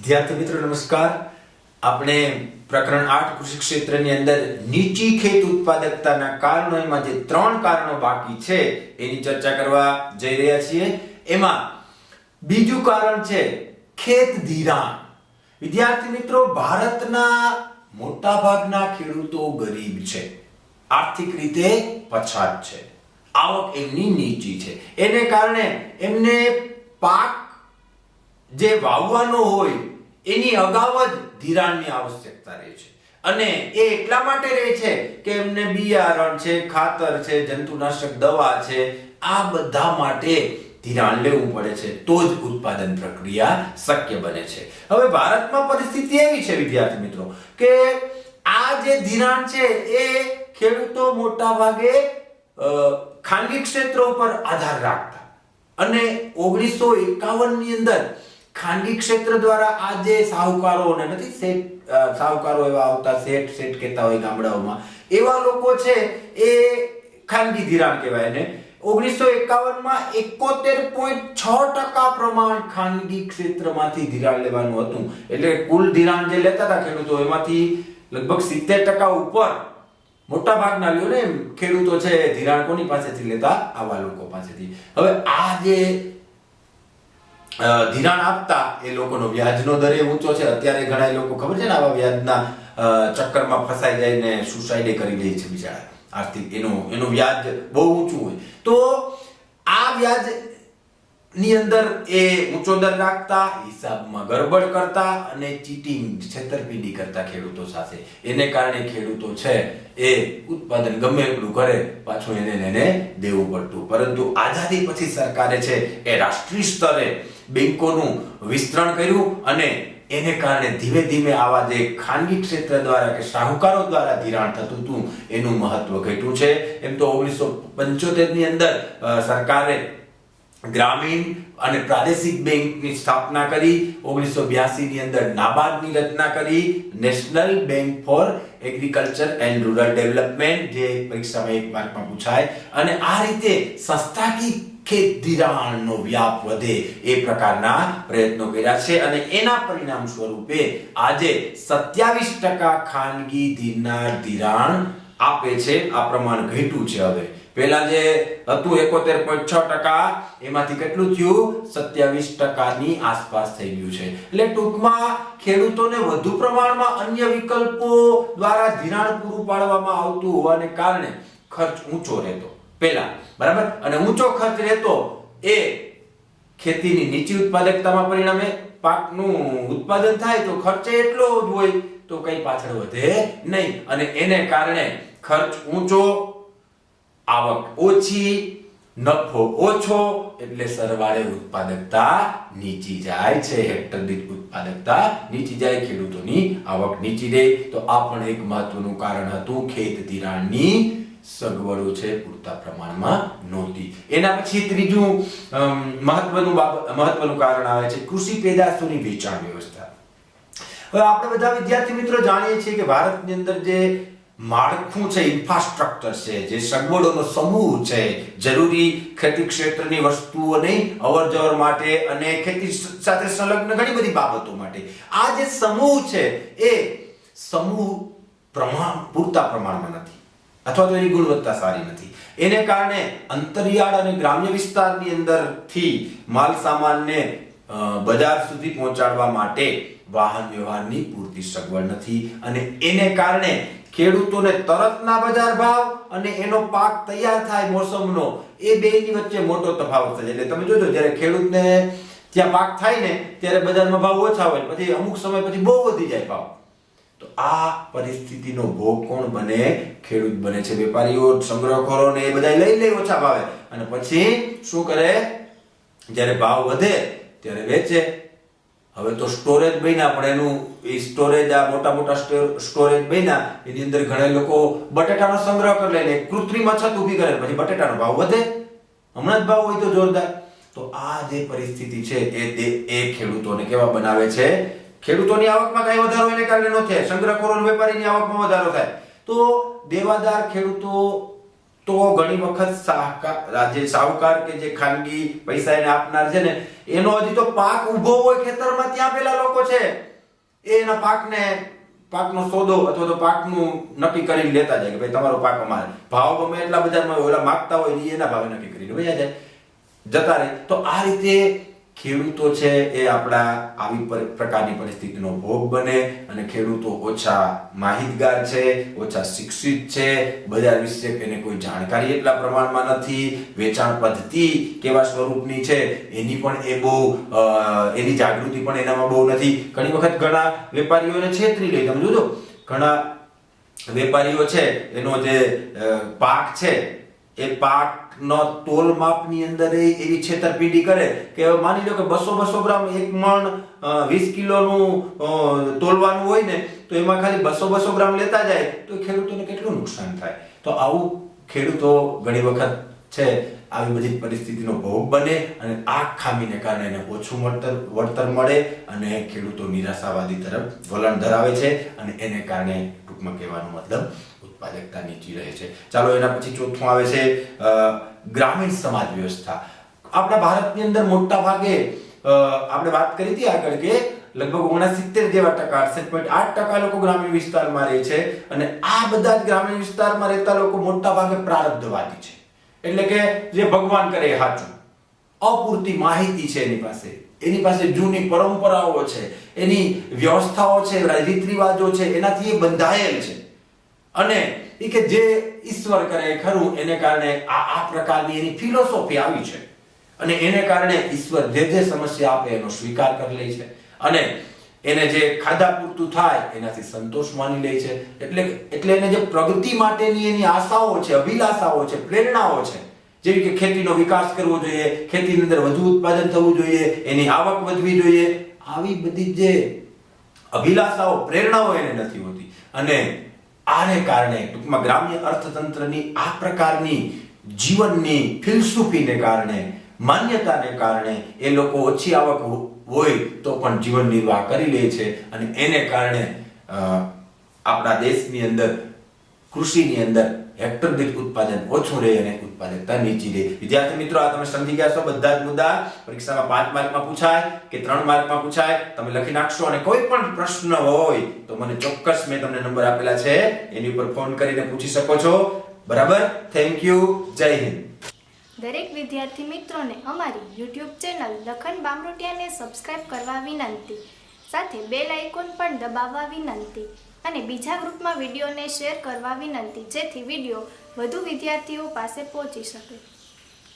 વિદ્યાર્થી મિત્રો નમસ્કાર. આપણે પ્રકરણ 8 કૃષિ ક્ષેત્રની અંદર નીચી ખેત ઉત્પાદકતાના કારણોમાં જે 3 કારણો બાકી છે એની ચર્ચા કરવા જઈ રહ્યા છીએ. એમાં બીજું કારણ છે ખેત ધિરાણ. વિદ્યાર્થી મિત્રો, ભારતના મોટા ભાગના ખેડૂતો ગરીબ છે, આર્થિક રીતે પછાત છે, આવક એમની નીચી છે. એને કારણે એમને પાક જે વાવવાનો હોય એની અગાઉ જ ધિરાણની આવશ્યકતા રહે છે. અને એ એટલા માટે રહે છે કે એમને બિયારણ છે, ખાતર છે, જંતુનાશક દવા છે, આ બધા માટે ધિરાણ લેવું પડે છે, તો જ ઉત્પાદન પ્રક્રિયા શક્ય બને છે. હવે ભારતમાં પરિસ્થિતિ એવી છે વિદ્યાર્થી મિત્રો કે આ જે ધિરાણ છે એ ખેડૂતો મોટા ભાગે ખાનગી ક્ષેત્રો ઉપર આધાર રાખતા, અને 1951 ની અંદર ખાનગી ક્ષેત્ર દ્વારા આ જે સાહુકારોને નથી સાહુકારો એવા આવતા, શેઠ કહેતા હોય ગામડાઓમાં, એવા લોકો છે એ ખાનગી ધિરાણ કહેવાય ને. 1951 માં 71.6% પ્રમાણ ખાનગી ક્ષેત્રમાંથી ધિરાણ લેવાનું હતું. એટલે કુલ ધિરાણ જે લેતા હતા ખેડૂતો એમાંથી લગભગ 70% ઉપર મોટા ભાગના લ્યો ને ખેડૂતો છે ધિરાણ કોની પાસેથી લેતા? આવા લોકો પાસેથી. હવે આ જે ધિરાણ આપતા એ લોકોનો વ્યાજનો દર ઊંચો છે. અત્યારે ઘણા લોકો ખબર છે ને આવા વ્યાજના ચક્કરમાં ફસાઈ જઈને સુસાઇડ કરી લે છે બિચારા. આર્થિક એનું વ્યાજ બહુ ઊંચું હોય તો આ વ્યાજ ની અંદર એ ઊંચો દર રાખતા, હિસાબમાં ગડબડ કરતા અને ચીટિંગ છેતરપિંડી કરતા ખેડૂતો સાથે. એને કારણે ખેડૂતો છે એ ઉત્પાદન ગમે એટલું કરે પાછું એને દેવું પડતું. પરંતુ આઝાદી પછી સરકારે છે એ રાષ્ટ્રીય સ્તરે બેંકોનું વિસ્તરણ કર્યું અને એને કારણે ધીમે ધીમે આવા જે ખાનગી ક્ષેત્ર દ્વારા કે શાહુકારો દ્વારા ધિરાણ થતું હતું એનું મહત્વ ઘટ્યું છે. એમ તો 1975 ની અંદર સરકારે ગ્રામીણ અને પ્રાદેશિક બેંકની સ્થાપના કરી. 1982 ની અંદર નાબાર્ડની રચના કરી, national bank four agriculture and rural development, જે પરીક્ષામાં 1 માર્કમાં પૂછાય. અને આ રીતે સંસ્થાકીય ખેત ધિરાણનો વ્યાપ વધે એ પ્રકારના પ્રયત્નો કર્યા છે. અને એના પરિણામ સ્વરૂપે આજે 27% ખાનગી ધિરાણ આપે છે. આ પ્રમાણ ઘટ્યું છે. હવે પહેલા જે હતું 71.6%, એમાંથી કેટલું થયું? 27% ની આસપાસ થઈ ગયું છે. એટલે ટૂંકમાં ખેડૂતોને વધુ પ્રમાણમાં અન્ય વિકલ્પો દ્વારા ધિરાણ પૂરું પાડવામાં આવતું હોવાને કારણે ખર્ચ ઊંચો રહેતો પહેલા, બરાબર. અને ઊંચો ખર્ચ રહેતો એ ખેતીની નીચી ઉત્પાદકતામાં પરિણામે પાકનું ઉત્પાદન થાય તો ખર્ચ એટલો જ હોય તો કઈ પાછળ વધે નહીં. અને એને કારણે ખર્ચ ઊંચો, આવક ઓછી, નફો ઓછો, એટલે સરવાળે ઉત્પાદકતા નીચી જાય છે. હેક્ટર દીઠ ઉત્પાદકતા નીચી જાય, ખેડૂતોની આવક નીચી રહે. તો આ પણ એક મહત્વનું કારણ હતું. ખેત ધિરાણની સગવડો છે પૂરતા પ્રમાણમાં નહોતી. એના પછી ત્રીજું મહત્વનું કારણ આવે છે કૃષિ પેદાશોની વેચાણ વ્યવસ્થા. હવે આપણે બધા વિદ્યાર્થી મિત્રો જાણીએ છીએ કે ભારતની અંદર જે માળખું છે, ઇન્ફ્રાસ્ટ્રક્ચર છે, જે સગવડોનો સમૂહ છે, જરૂરી ખેતી ક્ષેત્રની વસ્તુઓની અવરજવર માટે અને ખેતી સાથે સંલગ્ન ઘણી બધી બાબતો માટે આ જે સમૂહ છે એ સમૂહ પૂરતા પ્રમાણમાં નથી, અથવા તો એની ગુણવત્તા સારી નથી. એને કારણે અંતરિયાળ અને ગ્રામ્ય વિસ્તારની અંદરથી માલ સામાનને બજાર સુધી પહોંચાડવા માટે વાહન વ્યવહારની પૂરતી સગવડ નથી. અને એને કારણે ખેડૂતોને તરતના બજાર ભાવ અને એનો પાક તૈયાર થાય મોસમનો, એ બેની વચ્ચે મોટો તફાવત છે. એટલે તમે જોજો જ્યારે ખેડૂતને ત્યાં પાક થાય ને ત્યારે બજારમાં ભાવ ઓછા હોય, પછી અમુક સમય પછી બહુ વધી જાય ભાવ. તો આ પરિસ્થિતિનો ભોગ કોણ બને? ખેડૂત બને છે. વેપારીઓ, સંગ્રહખોરો ને એ બધા લઈ લે ઓછા ભાવે, અને પછી શું કરે? જ્યારે ભાવ વધે ત્યારે વેચે. હવે તો સ્ટોરેજ બન્યા, પણ એનું એ સ્ટોરેજ, આ મોટા સ્ટોરેજ બન્યા, એની અંદર ઘણા લોકો બટેટાનો સંગ્રહ કરી લે, કૃત્રિમ અછત ઊભી કરે, પછી બટેટાનો ભાવ વધે. હમણાં જ ભાવ હોય તો જોરદાર. તો આ જે પરિસ્થિતિ છે એ ખેડૂતોને કેવા બનાવે છે? ખેડૂતોની આવકમાં કઈ વધારો એને કારણે ન થાય, સંગ્રહખોરો અને વેપારીની આવકમાં વધારો થાય. તો દેવાદાર ખેડૂતો તો ઘણી વખત જે સાહુકાર કે જે ખાનગી પૈસા એને આપનાર છે ને, એનો હજી તો પાક ઊભો હોય ખેતરમાં, ત્યાં પેલા લોકો છે એ એના પાકનો સોદો અથવા તો પાકનું નક્કી કરીને લેતા જાય કે ભાઈ તમારો પાક અમારે, ભાવ ગમે એટલા બજારમાં ઓલા માંગતા હોય એના ભાવે નક્કી કરીને વયા જાય, જતા રહે. તો આ રીતે ખેડૂતો છે એ આપણા આવી પ્રકારની પરિસ્થિતિનો ભોગ બને, અને ખેડૂતો ઓછા માહિતગાર છે, ઓછા શિક્ષિત છે, બજાર વિશે એને કોઈ જાણકારી એટલા પ્રમાણમાં નથી, વેચાણ પદ્ધતિ કેવા સ્વરૂપની છે એની પણ એ બહુ એની જાગૃતિ પણ એનામાં બહુ નથી. ઘણી વખત ઘણા વેપારીઓને છેતરી લે. તમે જોજો ઘણા વેપારીઓ છે એનો જે પાક છે એ પાકનો તોલ માપની અંદર એવી છેતરપિંડી કરે કે માની લો કે 200 ગ્રામ એક મણ 20 કિલોનું તોલવાનું હોય ને, તો એમાં ખાલી 200 ગ્રામ લેતા જાય તો ખેડૂતોને કેટલું નુકસાન થાય. તો આવું ખેડૂતો ઘણી વખત છે આવી બધી પરિસ્થિતિનો ભોગ બને, અને આ ખામીને કારણે એને ઓછું વળતર મળે અને ખેડૂતો નિરાશાવાદી તરફ વલણ ધરાવે છે, અને એને કારણે ટૂંકમાં કહેવાનો મતલબ ઉત્પાદકતા નીચી રહે છે. ચાલો એના પછી ચોથું આવે છે ગ્રામીણ સમાજ વ્યવસ્થા. આપણા ભારતની અંદર મોટા ભાગે આપણે વાત કરી હતી આગળ કે લગભગ 69 જેવા ટકા 68.8% લોકો ગ્રામીણ વિસ્તારમાં રહે છે, અને આ બધા જ ગ્રામીણ વિસ્તારમાં રહેતા લોકો મોટા ભાગે પ્રારબ્ધવાદી છે. એટલે કે જે ભગવાન કરે એ સાચું, અપૂરતી માહિતી છે એની પાસે જૂની પરંપરાઓ છે, એની વ્યવસ્થાઓ છે, રીત રિવાજો છે, એનાથી એ બંધાયેલ છે, અને એ કે જે ઈશ્વર કરે ખરું, એને કારણે આ પ્રકારની એની ફિલોસોફી આવી છે, અને એને કારણે ઈશ્વર જે સમસ્યા આપે એનો સ્વીકાર કરી લે છે, અને એને જે ખાધા પૂરતું થાય એનાથી સંતોષ માની લે છે. એટલે એને જે પ્રગતિ માટેની એની આશાઓ છે, અભિલાષાઓ છે, પ્રેરણાઓ છે, જેવી કે ખેતીનો વિકાસ કરવો જોઈએ, ખેતીની અંદર વધુ ઉત્પાદન થવું જોઈએ, એની આવક વધવી જોઈએ, આવી બધી જે અભિલાષાઓ, પ્રેરણાઓ એને નથી હોતી. અને આને કારણે ટૂંકમાં ગ્રામ્ય અર્થતંત્રની આ પ્રકારની જીવનની ફિલસૂફીને કારણે, માન્યતાને કારણે એ લોકો ઓછી આવક હોય તો પણ જીવન નિર્વાહ કરી લે છે, અને એને કારણે આપણા દેશની અંદર કૃષિની અંદર હેક્ટર દીઠ ઉત્પાદન ઓછું રહે અને ઉત્પાદકતા નીચી રહે. વિદ્યાર્થી મિત્રો, આ તમે સમજી ગયા છો બધા જ મુદ્દા. પરીક્ષામાં 5 માર્કમાં પૂછાય કે 3 માર્કમાં પૂછાય, તમે લખી નાખશો, અને કોઈ પણ પ્રશ્ન હોય તો મને ચોક્કસ મેં તમને નંબર આપેલા છે એની ઉપર ફોન કરીને પૂછી શકો છો. બરાબર? Thank you. જય હિન્દ. દરેક વિદ્યાર્થી મિત્રોને અમારી YouTube ચેનલ લખન બામરોટિયાને સબસ્ક્રાઇબ કરવા વિનંતી, સાથે બેલ આઇકોન પણ દબાવવા વિનંતી, અને બીજા ગ્રુપમાં વિડીયોને શેર કરવા વિનંતી, જેથી વિડીયો વધુ વિદ્યાર્થીઓ પાસે પહોંચી શકે.